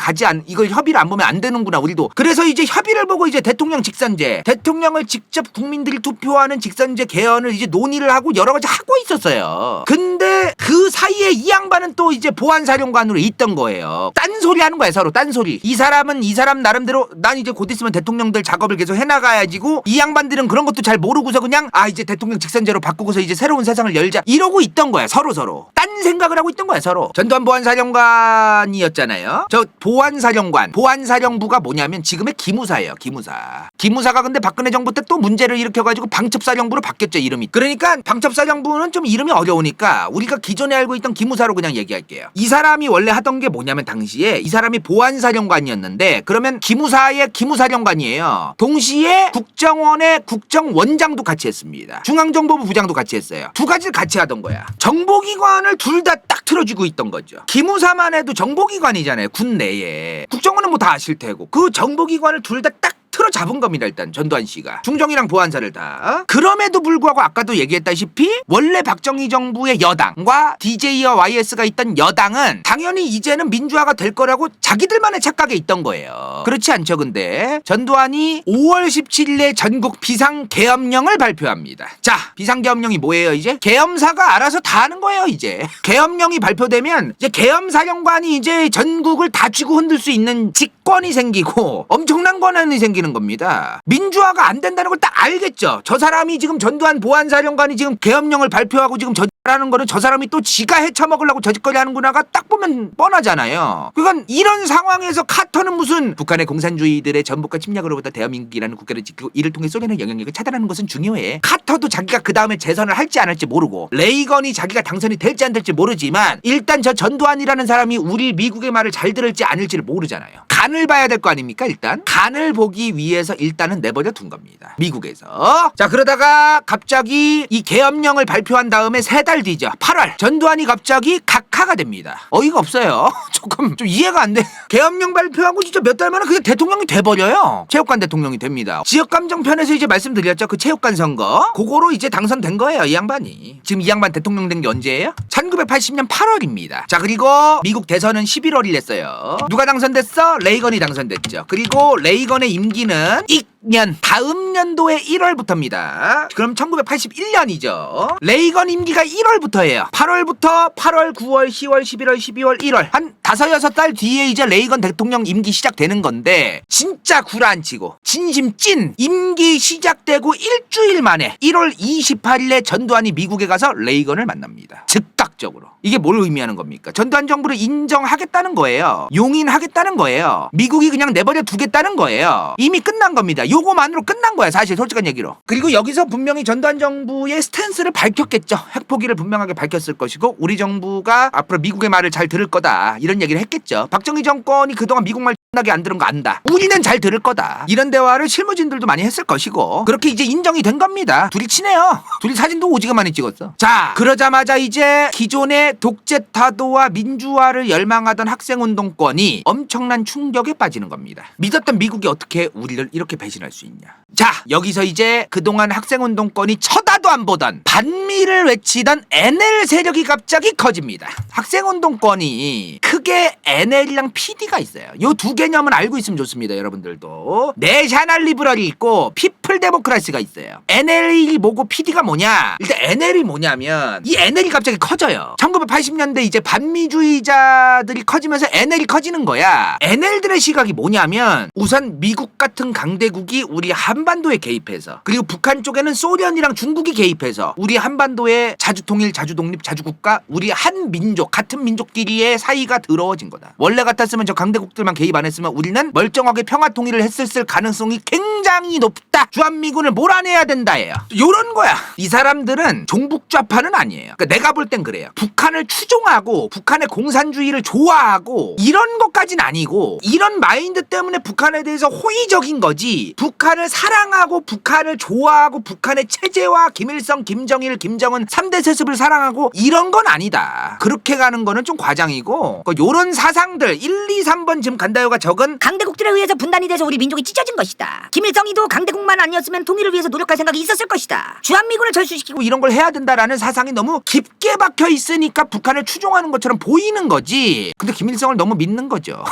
이걸 협의를 안 보면 안 되는구나 우리도. 그래서 이제 협의를 보고 이제 대통령 직선제, 대통령을 직접 국민들이 투표하는 직선제 개헌을 이제 논의를 하고 여러 가지 하고 있었어요. 근데 그 사이에 이 양반은 또 이제 보안사령관으로 있던 거예요. 딴소리 하는 거야, 서로 딴소리. 이 사람은 이 사람 나름대로 난 이제 곧 있으면 대통령들 작업을 계속 해나가야지고, 이 양반들은 그런 것도 잘 모르고서 그냥 이제 대통령 직선제로 바꾸고서 이제 새로운 세상을 열자 이러고 있던 거야. 서로 딴 생각을 하고 있던 거야. 서로. 전두환 보안사령관이었잖아요. 저 보안사령부가 뭐냐면 지금의 기무사예요. 기무사가 근데 박근혜 정부 때 또 문제를 일으켜가지고 방첩사령부로 바뀌었죠, 이름이. 그러니까 방첩사령부는 좀 이름이 어려우니까 우리가 기존에 알고 있던 기무사로 그냥 얘기할게요. 이 사람이 원래 하던 게 뭐냐면 당시에 이 사람이 보안사령관이었는데, 그러면 기무사의 기무사령관이에요. 동시에 국정원의 국정원장도 같이 했습니다. 중앙정보부 부장도 같이 했어요. 두 가지를 같이 하던 거야. 정보기관을 둘 다 딱 틀어주고 있던 거죠. 기무사만 해도 정보기관이잖아요, 군 내에. 국정원은 뭐 다 아실 테고. 그 정보기관을 둘 다 딱 틀어 잡은 겁니다. 일단 전두환 씨가 중정이랑 보안사를 다. 그럼에도 불구하고 아까도 얘기했다시피 원래 박정희 정부의 여당과 DJ와 YS가 있던 여당은 당연히 이제는 민주화가 될 거라고 자기들만의 착각에 있던 거예요. 그렇지 않죠? 근데 전두환이 5월 17일에 전국 비상계엄령을 발표합니다. 자, 비상계엄령이 뭐예요? 이제 계엄사가 알아서 다 하는 거예요. 이제 계엄령이 발표되면 이제 계엄사령관이 이제 전국을 다 쥐고 흔들 수 있는 직권이 생기고 엄청난 권한이 생기는 겁니다. 민주화가 안 된다는 걸 딱 알겠죠. 저 사람이 지금 전두환 보안사령관이 지금 계엄령을 발표하고 지금 저라는 거는 저 사람이 또 지가 헤쳐먹으려고 저짓거리 하는구나가 딱 보면 뻔하잖아요. 그러니까 이런 상황에서 카터는 무슨 북한의 공산주의들의 전복과 침략으로부터 대한민국이라는 국가를 지키고 이를 통해 소련의 영향력을 차단하는 것은 중요해. 카터도 자기가 그 다음에 재선을 할지 안 할지 모르고, 레이건이 자기가 당선이 될지 안 될지 모르지만 일단 저 전두환이라는 사람이 우리 미국의 말을 잘 들을지 아닐지를 모르잖아요. 간을 봐야 될 거 아닙니까? 일단 간을 보기 위해서 일단은 내버려 둔 겁니다, 미국에서. 자, 그러다가 갑자기 이 계엄령을 발표한 다음에 3달 뒤죠, 8월 전두환이 갑자기 각하가 됩니다. 어이가 없어요. 조금 좀 이해가 안 돼. 계엄령 발표하고 진짜 몇 달 만에 그냥 대통령이 돼버려요. 체육관 대통령이 됩니다. 지역감정 편에서 이제 말씀드렸죠, 그 체육관 선거. 그거로 이제 당선된 거예요, 이 양반이. 지금 이 양반 대통령 된 게 언제예요? 1980년 8월입니다. 자, 그리고 미국 대선은 11월이 됐어요. 누가 당선됐어? 레이건이 당선됐죠. 그리고 레이건의 임기는 다음 연도의 1월부터입니다. 그럼 1981년이죠. 레이건 임기가 1월부터예요. 8월부터 8월, 9월, 10월, 11월, 12월, 1월. 한 5-6달 뒤에 이제 레이건 대통령 임기 시작되는 건데, 진짜 구라안치고 진심 찐 임기 시작되고 일주일 만에 1월 28일에 전두환이 미국에 가서 레이건을 만납니다. 즉각적으로. 이게 뭘 의미하는 겁니까? 전두환 정부를 인정하겠다는 거예요. 용인하겠다는 거예요. 미국이 그냥 내버려 두겠다는 거예요. 이미 끝난 겁니다. 요거만으로 끝난 거야, 사실 솔직한 얘기로. 그리고 여기서 분명히 전두환 정부의 스탠스를 밝혔겠죠. 핵포기를 분명하게 밝혔을 것이고, 우리 정부가 앞으로 미국의 말을 잘 들을 거다, 이런 얘기를 했겠죠. 박정희 정권이 그동안 미국 말 나게 안 들은 거 안다, 우리는 잘 들을 거다, 이런 대화를 실무진들도 많이 했을 것이고, 그렇게 이제 인정이 된 겁니다. 둘이 친해요. 둘이 사진도 오지게 많이 찍었어. 자, 그러자마자 이제 기존의 독재 타도와 민주화를 열망하던 학생운동권이 엄청난 충격에 빠지는 겁니다. 믿었던 미국이 어떻게 우리를 이렇게 배신할 수 있냐. 자, 여기서 이제 그동안 학생운동권이 쳐다도 안 보던 반미를 외치던 NL 세력이 갑자기 커집니다. 학생운동권이 크게 NL이랑 PD가 있어요. 요 두 개념은 알고 있으면 좋습니다, 여러분들도. 내셔널 리버럴이 있고 피플 데모크라시가 있어요. NL이 뭐고 PD가 뭐냐? 일단 NL이 뭐냐면, 이 NL이 갑자기 커져요. 1980년대 이제 반미주의자들이 커지면서 NL이 커지는 거야. NL들의 시각이 뭐냐면, 우선 미국 같은 강대국이 우리 한반도에 개입해서, 그리고 북한 쪽에는 소련이랑 중국이 개입해서 우리 한반도에 자주통일, 자주독립, 자주국가, 우리 한 민족, 같은 민족끼리의 사이가 더러워진 거다. 원래 같았으면 저 강대국들만 개입 안 했으면 우리는 멀쩡하게 평화 통일을 했을 가능성이 굉장히 높다. 주한미군을 몰아내야 된다예요. 요런 거야. 이 사람들은 종북좌파는 아니에요. 그러니까 내가 볼 땐 그래요. 북한을 추종하고 북한의 공산주의를 좋아하고 이런 것까진 아니고 이런 마인드 때문에 북한에 대해서 호의적인 거지. 북한을 사랑하고 북한을 좋아하고 북한의 체제와 김일성, 김정일, 김정은 3대 세습을 사랑하고 이런 건 아니다. 그렇게 가는 거는 좀 과장이고 요런 사상들 1, 2, 3번 지금 간다요가 적은 강대국들에 의해서 분단이 돼서 우리 민족이 찢어진 것이다. 김일성이도 강대국만 아니었으면 통일을 위해서 노력할 생각이 있었을 것이다. 주한미군을 절수시키고 이런 걸 해야 된다라는 사상이 너무 깊게 박혀 있으니까 북한을 추종하는 것처럼 보이는 거지. 근데 김일성을 너무 믿는 거죠.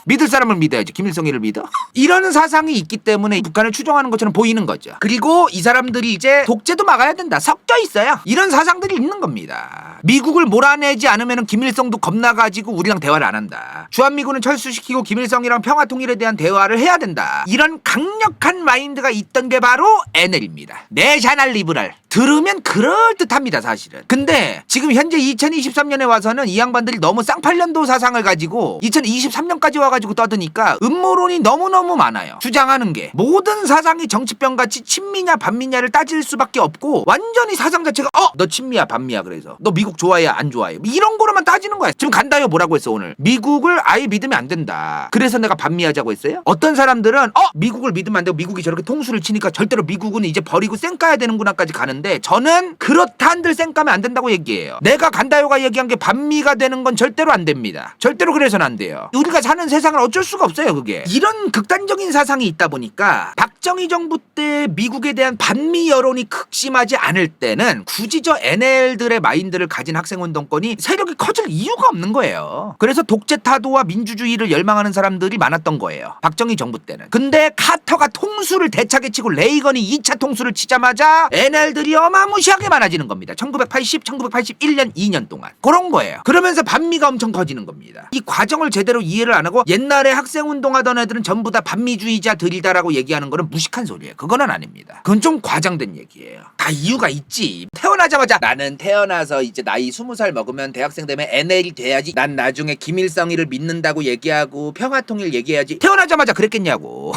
믿을 사람을 믿어야지. 김일성이를 믿어? 이런 사상이 있기 때문에 북한을 추종하는 것처럼 보이는 거죠. 그리고 이 사람들이 이제 독재도 막아야 된다. 섞여 있어요. 이런 사상들이 있는 겁니다. 미국을 몰아내지 않으면 김일성도 겁나가지고 우리랑 대화를 안 한다. 주한미군을 철수시키고 김일성이랑 평화통일에 대한 대화를 해야 된다. 이런 강력한 마인드가 있던 게 바로 NL입니다. 내셔널 리버럴. 들으면 그럴듯합니다 사실은. 근데 지금 현재 2023년에 와서는 이 양반들이 너무 쌍팔년도 사상을 가지고 2023년까지 와가지고 떠드니까 음모론이 너무너무 많아요. 주장하는 게 모든 사상이 정치병같이 친미냐 반미냐를 따질 수밖에 없고 완전히 사상 자체가 너 친미야 반미야 그래서 너 미국 좋아해 안 좋아해 이런 거로만 따지는 거야. 지금 간다요 뭐라고 했어 오늘. 미국을 아예 믿으면 안 된다. 그래서 내가 반미하자고 했어요. 어떤 사람들은 미국을 믿으면 안 되고 미국이 저렇게 통수를 치니까 절대로 미국은 이제 버리고 쌩까야 되는구나까지 가는데 저는 그렇다 한들 쌩까면 안 된다고 얘기해요. 내가 간다요가 얘기한 게 반미가 되는 건 절대로 안 됩니다. 절대로 그래서는 안 돼요. 우리가 사는 세상을 어쩔 수가 없어요 그게. 이런 극단적인 사상이 있다 보니까 박정희 정부 때 미국에 대한 반미 여론이 극심하지 않을 때는 굳이 저 NL들의 마인드를 가진 학생운동권이 세력이 커질 이유가 없는 거예요. 그래서 독재 타도와 민주주의를 열망하는 사람들이 많았던 거예요. 박정희 정부 때는. 근데 카터가 통수를 대차게 치고 레이건이 2차 통수를 치자마자 NL들이 어마무시하게 많아지는 겁니다. 1981년 2년 동안. 그런 거예요. 그러면서 반미가 엄청 커지는 겁니다. 이 과정을 제대로 이해를 안 하고 옛날에 학생운동하던 애들은 전부 다 반미주의자들이다라고 얘기하는 거는 무식한 소리예요. 그거는 아닙니다. 그건 좀 과장된 얘기예요. 다 이유가 있지. 태어나자마자 나는 태어나서 이제 나이 20살 먹으면 대학생 되면 NL이 돼야지. 난 나중에 김일성이를 믿는다고 얘기하고 평화통일 얘기해야지. 태어나자마자 그랬겠냐고.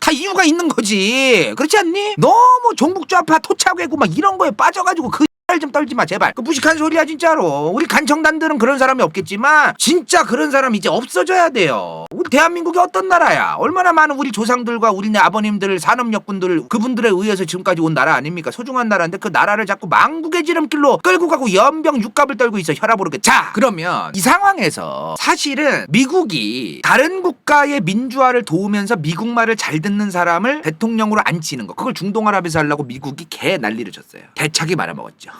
다 이유가 있는 거지. 그렇지 않니? 너무 종북좌파 토착외고 막 이런 거에 빠져가지고 좀 떨지 마 제발. 그 무식한 소리야 진짜로. 우리 간청단들은 그런 사람이 없겠지만 진짜 그런 사람 이제 없어져야 돼요. 우리 대한민국이 어떤 나라야. 얼마나 많은 우리 조상들과 우리네 아버님들 산업력군들 그분들에 의해서 지금까지 온 나라 아닙니까. 소중한 나라인데 그 나라를 자꾸 망국의 지름길로 끌고 가고 연병 육갑을 떨고 있어. 혈압 오르게. 자 그러면 이 상황에서 사실은 미국이 다른 국가의 민주화를 도우면서 미국 말을 잘 듣는 사람을 대통령으로 앉히는 거 그걸 중동아랍에서 하려고 미국이 개 난리를 쳤어요. 대차게 말아먹었죠.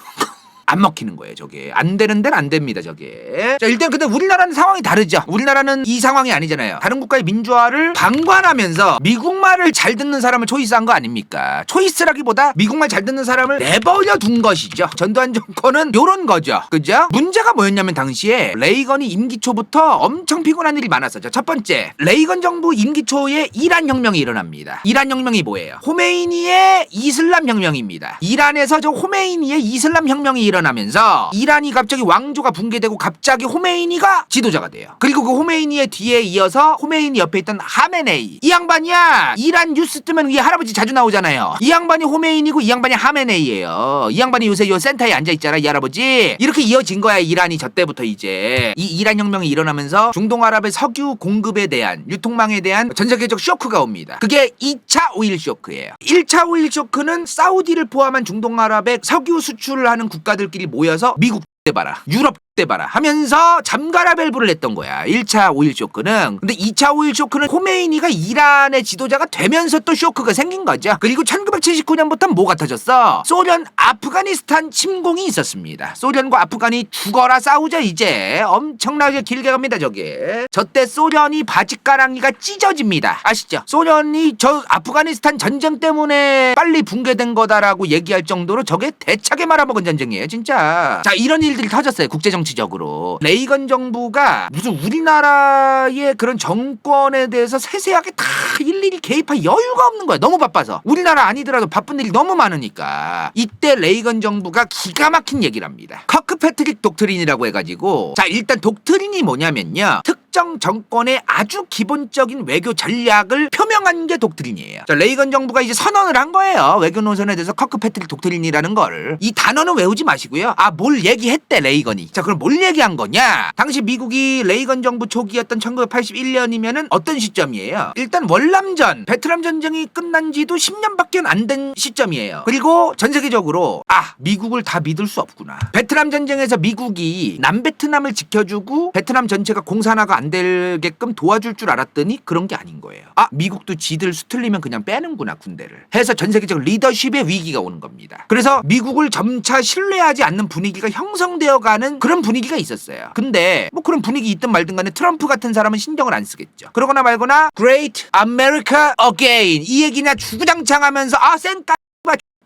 안 먹히는 거예요 저게. 안 되는 데는 안 됩니다 저게. 자 일단 근데 우리나라는 상황이 다르죠. 우리나라는 이 상황이 아니잖아요. 다른 국가의 민주화를 방관하면서 미국말을 잘 듣는 사람을 초이스한 거 아닙니까. 초이스라기보다 미국말 잘 듣는 사람을 내버려 둔 것이죠. 전두환 정권은 요런 거죠. 그죠? 문제가 뭐였냐면 당시에 레이건이 임기 초부터 엄청 피곤한 일이 많았었죠. 첫 번째 레이건 정부 임기 초에 이란 혁명이 일어납니다. 이란 혁명이 뭐예요? 호메이니의 이슬람 혁명입니다. 이란에서 저 호메이니의 이슬람 혁명이 일어나면서 이란이 갑자기 왕조가 붕괴되고 갑자기 호메이니가 지도자가 돼요. 그리고 그 호메이니의 뒤에 이어서 호메이니 옆에 있던 하메네이. 이 양반이야. 이란 뉴스 뜨면 이 할아버지 자주 나오잖아요. 이 양반이 호메이니고 이 양반이 하메네이예요. 이 양반이 요새 요 센터에 앉아있잖아 이 할아버지. 이렇게 이어진 거야 이란이 저 때부터 이제. 이 이란 혁명이 일어나면서 중동아랍의 석유 공급에 대한 유통망에 대한 전 세계적 쇼크가 옵니다. 그게 2차 오일 쇼크예요. 1차 오일 쇼크는 사우디를 포함한 중동아랍의 석유 수출을 하는 국가들 끼리 모여서 미국 봐라 유럽 봐라 하면서 잠가라 밸브를 했던 거야. 1차 오일 쇼크는. 근데 2차 오일 쇼크는 호메이니가 이란의 지도자가 되면서 또 쇼크가 생긴 거죠. 그리고 1979년부터 뭐가 터졌어? 소련 아프가니스탄 침공이 있었습니다. 소련과 아프간이 죽어라 싸우자 이제. 엄청나게 길게 갑니다 저게. 저때 소련이 바지가랑이가 찢어집니다. 아시죠? 소련이 저 아프가니스탄 전쟁 때문에 빨리 붕괴된 거다라고 얘기할 정도로 저게 대차게 말아먹은 전쟁이에요 진짜. 자 이런 일들이 터졌어요. 국제정치 정치적으로. 레이건 정부가 무슨 우리나라의 그런 정권에 대해서 세세하게 다 일일이 개입할 여유가 없는 거야. 너무 바빠서. 우리나라 아니더라도 바쁜 일이 너무 많으니까. 이때 레이건 정부가 기가 막힌 얘기를 합니다. 커크패트릭 독트린이라고 해가지고, 자, 일단 독트린이 뭐냐면요, 특정 정권의 아주 기본적인 외교 전략을 표명한 게 독트린이에요. 자, 레이건 정부가 이제 선언을 한 거예요. 외교 노선에 대해서 커크패트릭 독트린이라는 걸. 이 단어는 외우지 마시고요. 아, 뭘 얘기했대 레이건이. 자, 그럼 뭘 얘기한 거냐? 당시 미국이 레이건 정부 초기였던 1981년이면은 어떤 시점이에요? 일단 월남전, 베트남 전쟁이 끝난 지도 10년밖에 안 된 시점이에요. 그리고 전 세계적으로 미국을 다 믿을 수 없구나. 베트남 전쟁에서 미국이 남베트남을 지켜주고 베트남 전체가 공산화가 안 되게끔 도와줄 줄 알았더니 그런 게 아닌 거예요. 미국도 지들 수틀리면 그냥 빼는구나 군대를 해서 전 세계적 리더십의 위기가 오는 겁니다. 그래서 미국을 점차 신뢰하지 않는 분위기가 형성되어가는 그런 분위기가 있었어요. 근데 뭐 그런 분위기 있든 말든 간에 트럼프 같은 사람은 신경을 안 쓰겠죠. 그러거나 말거나 Great America Again 이 얘기냐 주구장창하면서 센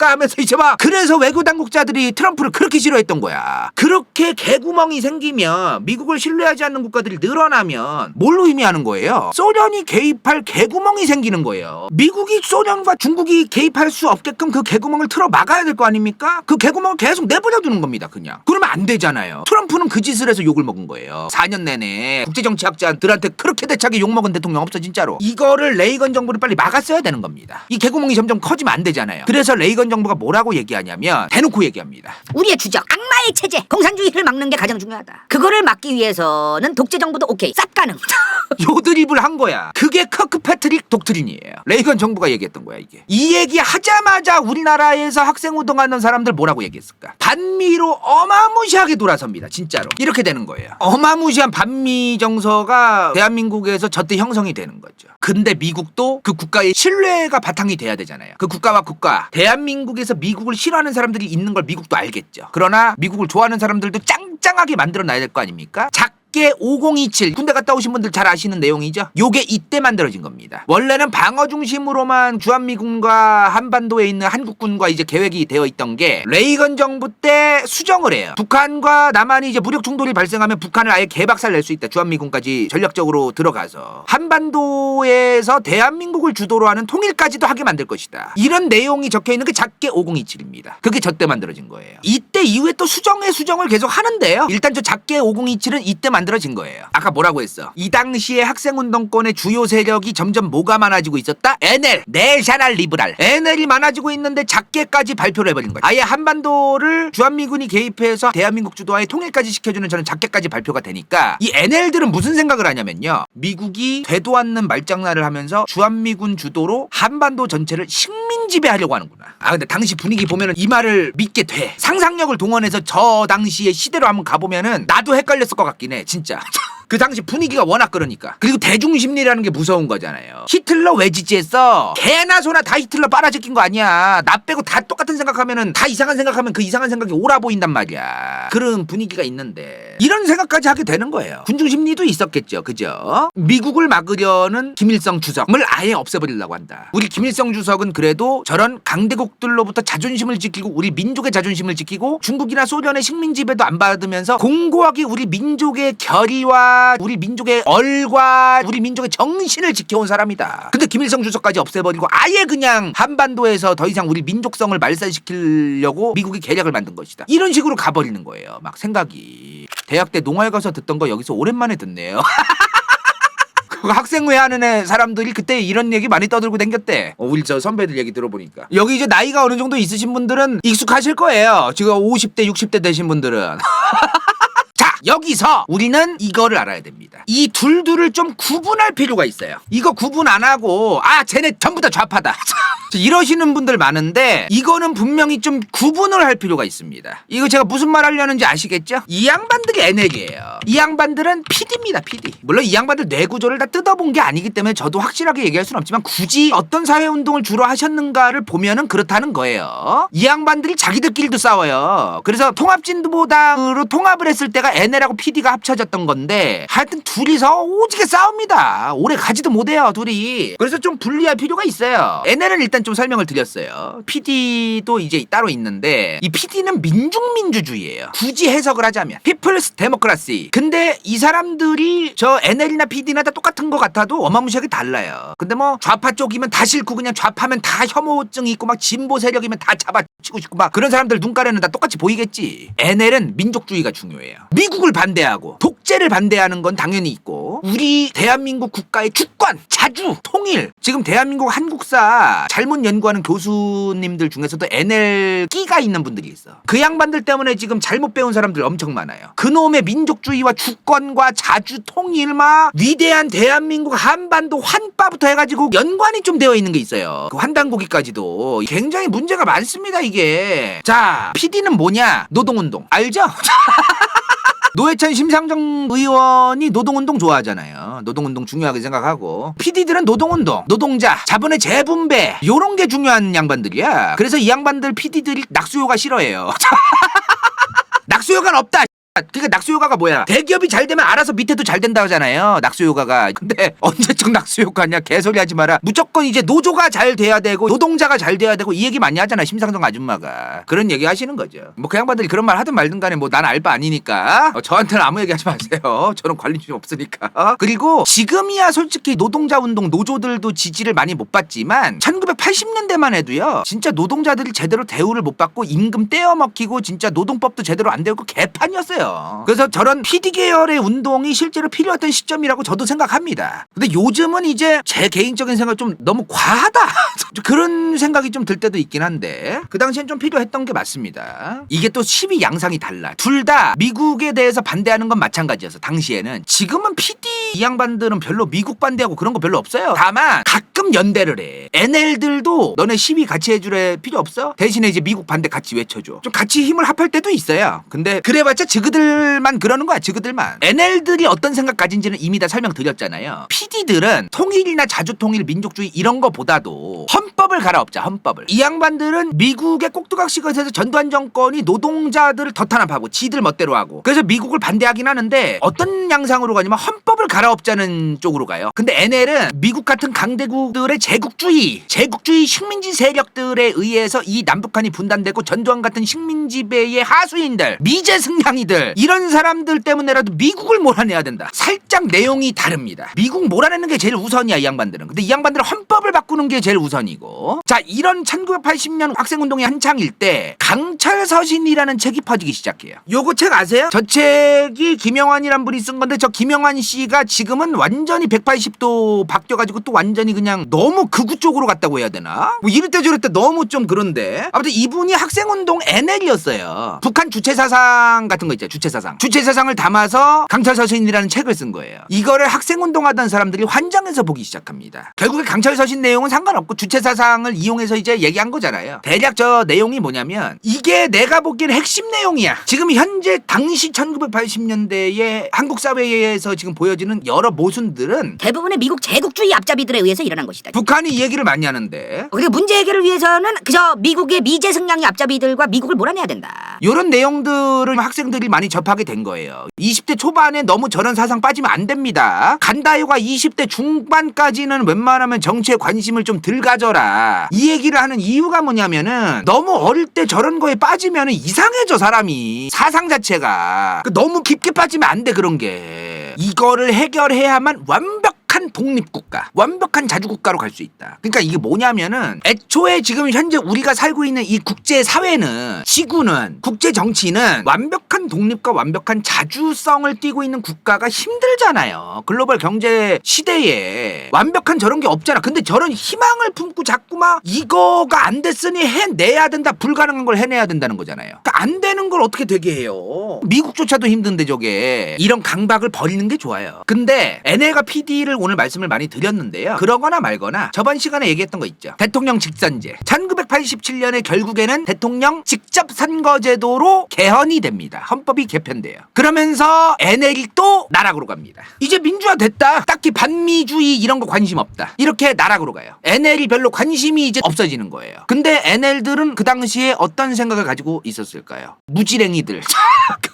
하면서 이제 막 그래서 외교 당국자들이 트럼프를 그렇게 싫어했던 거야. 그렇게 개구멍이 생기면 미국을 신뢰하지 않는 국가들이 늘어나면 뭘로 의미하는 거예요? 소련이 개입할 개구멍이 생기는 거예요. 미국이 소련과 중국이 개입할 수 없게끔 그 개구멍을 틀어 막아야 될 거 아닙니까? 그 개구멍을 계속 내버려 두는 겁니다. 그냥. 그러면 안 되잖아요. 트럼프는 그 짓을 해서 욕을 먹은 거예요. 4년 내내 국제정치학자들한테 그렇게 대차게 욕먹은 대통령 없어 진짜로. 이거를 레이건 정부를 빨리 막았어야 되는 겁니다. 이 개구멍이 점점 커지면 안 되잖아요. 그래서 레이건 정부가 뭐라고 얘기하냐면 대놓고 얘기합니다. 우리의 주적, 악마의 체제, 공산주의를 막는 게 가장 중요하다. 그거를 막기 위해서는 독재 정부도 오케이, 쌉 가능. 요 드립을 한 거야. 그게 커크패트릭 독트린이에요. 레이건 정부가 얘기했던 거야 이게. 이 얘기 하자마자 우리나라에서 학생운동하는 사람들 뭐라고 얘기했을까? 반미로 어마무시하게 돌아섭니다. 진짜로. 이렇게 되는 거예요. 어마무시한 반미 정서가 대한민국에서 저때 형성이 되는 거죠. 근데 미국도 그 국가의 신뢰가 바탕이 돼야 되잖아요. 그 국가와 국가. 대한민국에서 미국을 싫어하는 사람들이 있는 걸 미국도 알겠죠. 그러나 미국을 좋아하는 사람들도 짱짱하게 만들어놔야 될 거 아닙니까? 작게 5027 군대 갔다 오신 분들 잘 아시는 내용이죠. 요게 이때 만들어진 겁니다. 원래는 방어 중심으로만 주한미군과 한반도에 있는 한국군과 이제 계획이 되어 있던 게 레이건 정부 때 수정을 해요. 북한과 남한이 이제 무력 충돌이 발생하면 북한을 아예 개박살 낼 수 있다. 주한미군까지 전략적으로 들어가서 한반도에서 대한민국을 주도로 하는 통일까지도 하게 만들 것이다. 이런 내용이 적혀 있는 게 작게 5027입니다. 그게 저때 만들어진 거예요. 이때 이후에 또 수정을 계속 하는데요. 일단 저 작게 5027은 이때 만들어진 거예요. 아까 뭐라고 했어? 이 당시에 학생운동권의 주요 세력이 점점 뭐가 많아지고 있었다? NL, 내셔널 리브랄. NL이 많아지고 있는데 작게까지 발표를 해버린 거예요. 아예 한반도를 주한미군이 개입해서 대한민국 주도하에 통일까지 시켜주는 저는 작게까지 발표가 되니까 이 NL들은 무슨 생각을 하냐면요. 미국이 되도 않는 말장난을 하면서 주한미군 주도로 한반도 전체를 식민 지배하려고 하는구나. 근데 당시 분위기 보면은 이 말을 믿게 돼. 상상력을 동원해서 저 당시의 시대로 한번 가보면은 나도 헷갈렸을 것 같긴 해. 진짜. 그 당시 분위기가 워낙 그러니까. 그리고 대중심리라는 게 무서운 거잖아요. 히틀러 왜 지지했어? 개나 소나 다 히틀러 빨아제낀 거 아니야. 나 빼고 다 똑같은 생각하면은 다 이상한 생각하면 그 이상한 생각이 옳아 보인단 말이야. 그런 분위기가 있는데 이런 생각까지 하게 되는 거예요. 군중심리도 있었겠죠. 그죠? 미국을 막으려는 김일성 주석을 아예 없애버리려고 한다. 우리 김일성 주석은 그래도 저런 강대국들로부터 자존심을 지키고 우리 민족의 자존심을 지키고 중국이나 소련의 식민 지배도 안 받으면서 공고하게 우리 민족의 결의와 우리 민족의 얼과 우리 민족의 정신을 지켜온 사람이다. 근데 김일성 주석까지 없애버리고 아예 그냥 한반도에서 더 이상 우리 민족성을 말살시키려고 미국이 계략을 만든 것이다. 이런 식으로 가버리는 거예요. 막 생각이. 대학 때 농활 가서 듣던 거 여기서 오랜만에 듣네요. 학생회 하는 사람들이 그때 이런 얘기 많이 떠들고 댕겼대. 우리 저 선배들 얘기 들어보니까. 여기 이제 나이가 어느 정도 있으신 분들은 익숙하실 거예요. 지금 50대 60대 되신 분들은. 자, 여기서 우리는 이거를 알아야 됩니다. 이 둘을 좀 구분할 필요가 있어요. 이거 구분 안 하고 쟤네 전부 다 좌파다. 이러시는 분들 많은데 이거는 분명히 좀 구분을 할 필요가 있습니다. 이거 제가 무슨 말 하려는지 아시겠죠? 이 양반들이 NL이에요. 이 양반들은 PD입니다. PD. 물론 이 양반들 뇌구조를 다 뜯어본 게 아니기 때문에 저도 확실하게 얘기할 수는 없지만 굳이 어떤 사회운동을 주로 하셨는가를 보면은 그렇다는 거예요. 이 양반들이 자기들끼리도 싸워요. 그래서 통합진보당으로 통합을 했을 때가 NL하고 PD가 합쳐졌던 건데 하여튼 둘이서 오지게 싸웁니다. 오래 가지도 못해요 둘이. 그래서 좀 분리할 필요가 있어요. NL은 일단 일단 좀 설명을 드렸어요. PD도 이제 따로 있는데 이 PD는 민중민주주의예요. 굳이 해석을 하자면 People's Democracy. 근데 이 사람들이 저 NL이나 PD나 다 똑같은 것 같아도 어마무시하게 달라요. 근데 뭐 좌파 쪽이면 다 싫고 그냥 좌파면 다 혐오증이 있고 막 진보 세력이면 다 잡아치고 싶고 막 그런 사람들 눈가래는 다 똑같이 보이겠지. NL은 민족주의가 중요해요. 미국을 반대하고 독재를 반대하는 건 당연히 있고 우리 대한민국 국가의 주권, 자주, 통일. 지금 대한민국 한국사 잘못 연구하는 교수님들 중에서도 NL 끼가 있는 분들이 있어. 그 양반들 때문에 지금 잘못 배운 사람들 엄청 많아요. 그놈의 민족주의와 주권과 자주, 통일 막 위대한 대한민국 한반도 환빠부터 해가지고 연관이 좀 되어 있는 게 있어요. 그 환단고기까지도 굉장히 문제가 많습니다 이게. 자, PD는 뭐냐? 노동운동 알죠? 노회찬 심상정 의원이 노동운동 좋아하잖아요. 노동운동 중요하게 생각하고 PD들은 노동운동, 노동자, 자본의 재분배 요런 게 중요한 양반들이야. 그래서 이 양반들 PD들이 낙수효가 싫어해요. 낙수효과는 없다. 그러니까 낙수효과가 뭐야? 대기업이 잘 되면 알아서 밑에도 잘 된다 하잖아요. 낙수효과가. 근데 언제적 낙수효과냐? 개소리 하지 마라. 무조건 이제 노조가 잘 돼야 되고 노동자가 잘 돼야 되고 이 얘기 많이 하잖아. 심상정 아줌마가. 그런 얘기 하시는 거죠. 뭐 그 양반들이 그런 말 하든 말든 간에 뭐 난 알바 아니니까 저한테는 아무 얘기 하지 마세요. 저는 관리权없으니까. 그리고 지금이야 솔직히 노동자 운동 노조들도 지지를 많이 못 받지만 1980년대만 해도요. 진짜 노동자들이 제대로 대우를 못 받고 임금 떼어먹히고 진짜 노동법도 제대로 안 되고 개판이었어요. 그래서 저런 PD 계열의 운동이 실제로 필요했던 시점이라고 저도 생각합니다. 근데 요즘은 이제 제 개인적인 생각 좀 너무 과하다 그런 생각이 좀 들 때도 있긴 한데 그 당시엔 좀 필요했던 게 맞습니다. 이게 또 시비 양상이 달라. 둘 다 미국에 대해서 반대하는 건 마찬가지였어. 당시에는. 지금은 PD 이 양반들은 별로 미국 반대하고 그런 거 별로 없어요. 다만 가끔 연대를 해. NL들도 너네 시비 같이 해주래 필요 없어? 대신에 이제 미국 반대 같이 외쳐줘. 좀 같이 힘을 합할 때도 있어요. 근데 그래봤자 지그들만 그러는 거야. 지그들만. NL들이 어떤 생각 가진지는 이미 다 설명드렸잖아요. PD들은 통일이나 자주통일, 민족주의 이런 거보다도 헌법을 갈아엎자. 헌법을. 이 양반들은 미국의 꼭두각시에서 전두환 정권이 노동자들을 더 탄압하고 지들 멋대로 하고 그래서 미국을 반대하긴 하는데 어떤 양상으로 가냐면 헌법을 갈아엎자는 쪽으로 가요. 근데 NL은 미국 같은 강대국들의 제국주의 식민지 세력들에 의해서 이 남북한이 분단되고 전두환 같은 식민지배의 하수인들 미제승냥이들 이런 사람들 때문에라도 미국을 몰아내야 된다. 살짝 내용이 다릅니다. 미국 몰아내는 게 제일 우선이야 이 양반들은. 근데 이 양반들은 헌법을 바꾸는 게 제일 우선이고. 자, 이런 1980년 학생운동이 한창일 때 강철서신이라는 책이 퍼지기 시작해요. 요거 책 아세요? 저 책이 김영환이란 분이 쓴 건데 저 김영환 씨가 지금은 완전히 180도 바뀌어가지고 또 완전히 그냥 너무 극우 쪽으로 갔다고 해야 되나? 뭐 이럴 때 저럴 때 너무 좀 그런데 아무튼 이분이 학생운동 NL이었어요. 북한 주체사상 같은 거 있죠. 주체사상을 담아서 강철서신이라는 책을 쓴 거예요. 이거를 학생운동하던 사람들이 환장해서 보기 시작합니다. 결국에 강철서신 내용은 상관없고 주체사상을 이용해서 이제 얘기한 거잖아요. 대략 저 내용이 뭐냐면 이게 내가 보기에는 핵심 내용이야. 지금 현재 당시 1980년대의 한국 사회에서 지금 보여지는 여러 모순들은 대부분의 미국 제국주의 앞잡이들에 의해서 일어난 것이다. 북한이 이 얘기를 많이 하는데 그리고 문제 해결을 위해서는 그저 미국의 미제승냥이 앞잡이들과 미국을 몰아내야 된다. 이런 내용들을 학생들이 많이 접하게 된 거예요. 20대 초반에 너무 저런 사상 빠지면 안 됩니다. 간다요가 20대 중반까지는 웬만하면 정치에 관심을 좀 덜 가져라. 이 얘기를 하는 이유가 뭐냐면은 너무 어릴 때 저런 거에 빠지면 이상해져 사람이. 사상 자체가. 너무 깊게 빠지면 안 돼 그런 게. 이거를 해결해야만 완벽한 독립국가, 완벽한 자주국가로 갈 수 있다. 그러니까 이게 뭐냐면은 애초에 지금 현재 우리가 살고 있는 이 국제사회는 지구는 국제정치는 완벽한 독립과 완벽한 자주성을 띠고 있는 국가가 힘들잖아요. 글로벌 경제 시대에 완벽한 저런 게 없잖아. 근데 저런 희망을 품고 자꾸 막 이거가 안 됐으니 해내야 된다. 불가능한 걸 해내야 된다는 거잖아요. 그러니까 안 되는 걸 어떻게 되게 해요. 미국조차도 힘든데 저게. 이런 강박을 버리는 게 좋아요. 근데 NL과 PD를 오늘 말씀을 많이 드렸는데요. 그러거나 말거나 저번 시간에 얘기했던 거 있죠. 대통령 직선제. 1987년에 결국에는 대통령 직접 선거제도로 개헌이 됩니다. 헌법이 개편돼요. 그러면서 NL이 또 나락으로 갑니다. 이제 민주화 됐다. 딱히 반미주의 이런 거 관심 없다. 이렇게 나락으로 가요. NL이 별로 관심이 이제 없어지는 거예요. 근데 NL들은 그 당시에 어떤 생각을 가지고 있었을까요? 무지랭이들.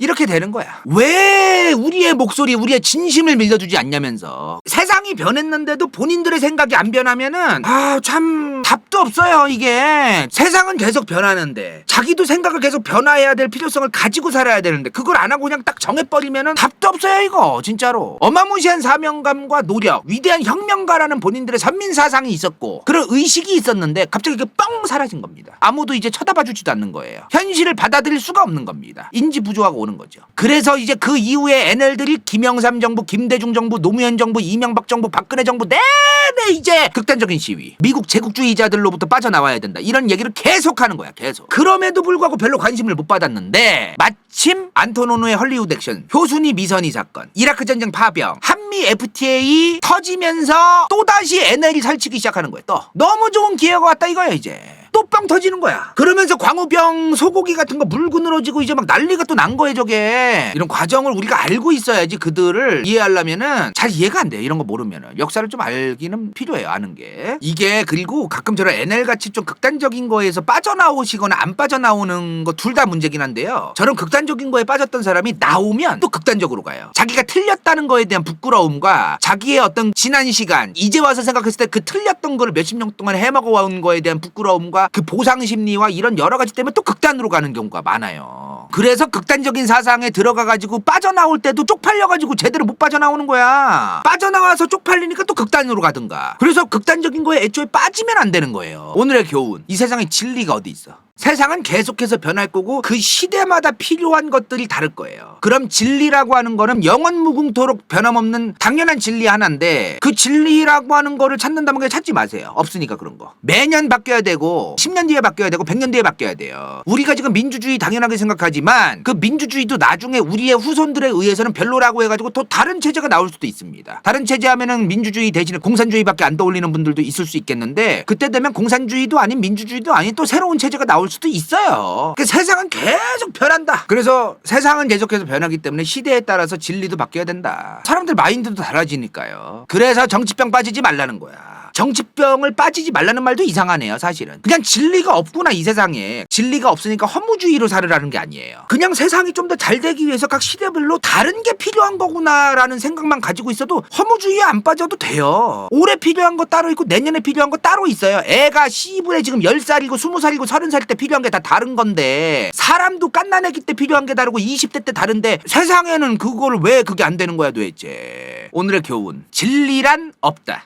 이렇게 되는 거야. 왜 우리의 목소리, 우리의 진심을 밀려주지 않냐면서. 세상이 변했는데도 본인들의 생각이 안 변하면은 참 답도 없어요. 이게 세상은 계속 변하는데 자기도 생각을 계속 변화해야 될 필요성을 가지고 살아야 되는데 그걸 안 하고 그냥 딱 정해버리면은 답도 없어요. 이거 진짜로 어마무시한 사명감과 노력, 위대한 혁명가라는 본인들의 선민사상이 있었고 그런 의식이 있었는데 갑자기 그게 뻥 사라진 겁니다. 아무도 이제 쳐다봐주지도 않는 거예요. 현실을 받아들일 수가 없는 겁니다. 인지 부조화가 오는 거죠. 그래서 이제 그 이후에 NL들이 김영삼 정부, 김대중 정부, 노무현 정부, 이명박 정부, 박근혜 정부 내내 이제 극단적인 시위, 미국 제국주의자들로부터 빠져나와야 된다 이런 얘기를 계속하는 거야. 계속. 그럼에도 불구하고 별로 관심을 못 받았는데 마침 안토노누의 헐리우드 액션, 효순이 미선이 사건, 이라크 전쟁 파병, 한미 FTA 터지면서 또다시 NL이 설치기 시작하는 거예요. 또 너무 좋은 기회가 왔다 이거야. 이제 또 빵 터지는 거야. 그러면서 광우병 소고기 같은 거 물고 늘어지고 이제 막 난리가 또 난 거예요. 저게 이런 과정을 우리가 알고 있어야지 그들을 이해하려면은 잘 이해가 안 돼요. 이런 거 모르면은 역사를 좀 알기는 필요해요. 아는 게 이게. 그리고 가끔 저런 NL 같이 좀 극단적인 거에서 빠져나오시거나 안 빠져나오는 거 둘 다 문제긴 한데요. 저런 극단적인 거에 빠졌던 사람이 나오면 또 극단적으로 가요. 자기가 틀렸다는 거에 대한 부끄러움과 자기의 어떤 지난 시간 이제 와서 생각했을 때 그 틀렸던 거를 몇십 년 동안 해먹어온 거에 대한 부끄러움과 그 보상 심리와 이런 여러 가지 때문에 또 극단으로 가는 경우가 많아요. 그래서 극단적인 사상에 들어가가지고 빠져나올 때도 쪽팔려가지고 제대로 못 빠져나오는 거야. 빠져나와서 쪽팔리니까 또 극단으로 가든가. 그래서 극단적인 거에 애초에 빠지면 안 되는 거예요. 오늘의 교훈. 이 세상에 진리가 어디 있어? 세상은 계속해서 변할 거고 그 시대마다 필요한 것들이 다를 거예요. 그럼 진리라고 하는 거는 영원무궁토록 변함없는 당연한 진리 하나인데 그 진리라고 하는 거를 찾는다면 그냥 찾지 마세요. 없으니까 그런 거. 매년 바뀌어야 되고 10년 뒤에 바뀌어야 되고 100년 뒤에 바뀌어야 돼요. 우리가 지금 민주주의 당연하게 생각하지만 그 민주주의도 나중에 우리의 후손들에 의해서는 별로라고 해가지고 또 다른 체제가 나올 수도 있습니다. 다른 체제 하면은 민주주의 대신에 공산주의밖에 안 떠올리는 분들도 있을 수 있겠는데 그때 되면 공산주의도 아닌 민주주의도 아닌 또 새로운 체제가 나올 수도 있어요. 그 세상은 계속 변한다. 그래서 세상은 계속해서 변하기 때문에 시대에 따라서 진리도 바뀌어야 된다. 사람들 마인드도 달라지니까요. 그래서 정치병 빠지지 말라는 거야. 정치병을 빠지지 말라는 말도 이상하네요. 사실은 그냥 진리가 없구나. 이 세상에 진리가 없으니까 허무주의로 살으라는 게 아니에요. 그냥 세상이 좀 더 잘 되기 위해서 각 시대별로 다른 게 필요한 거구나라는 생각만 가지고 있어도 허무주의에 안 빠져도 돼요. 올해 필요한 거 따로 있고 내년에 필요한 거 따로 있어요. 애가 시부에 지금 10살이고 20살이고 30살 때 필요한 게 다 다른 건데 사람도 갓난아기 때 필요한 게 다르고 20대 때 다른데 세상에는 그걸 왜 그게 안 되는 거야 도대체. 오늘의 교훈. 진리란 없다.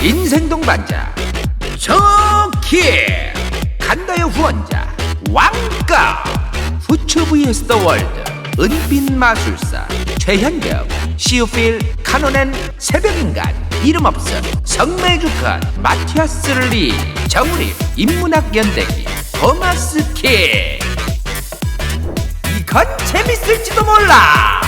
인생 동반자 좋기 간다의 후원자 왕가 후추 vs 더 월드 은빛 마술사 최현경 시우필 카노넨 새벽인간 이름없음 성매주칸 마티아스 리 정우립 인문학 연대기 토마스 킹. 이건 재밌을지도 몰라.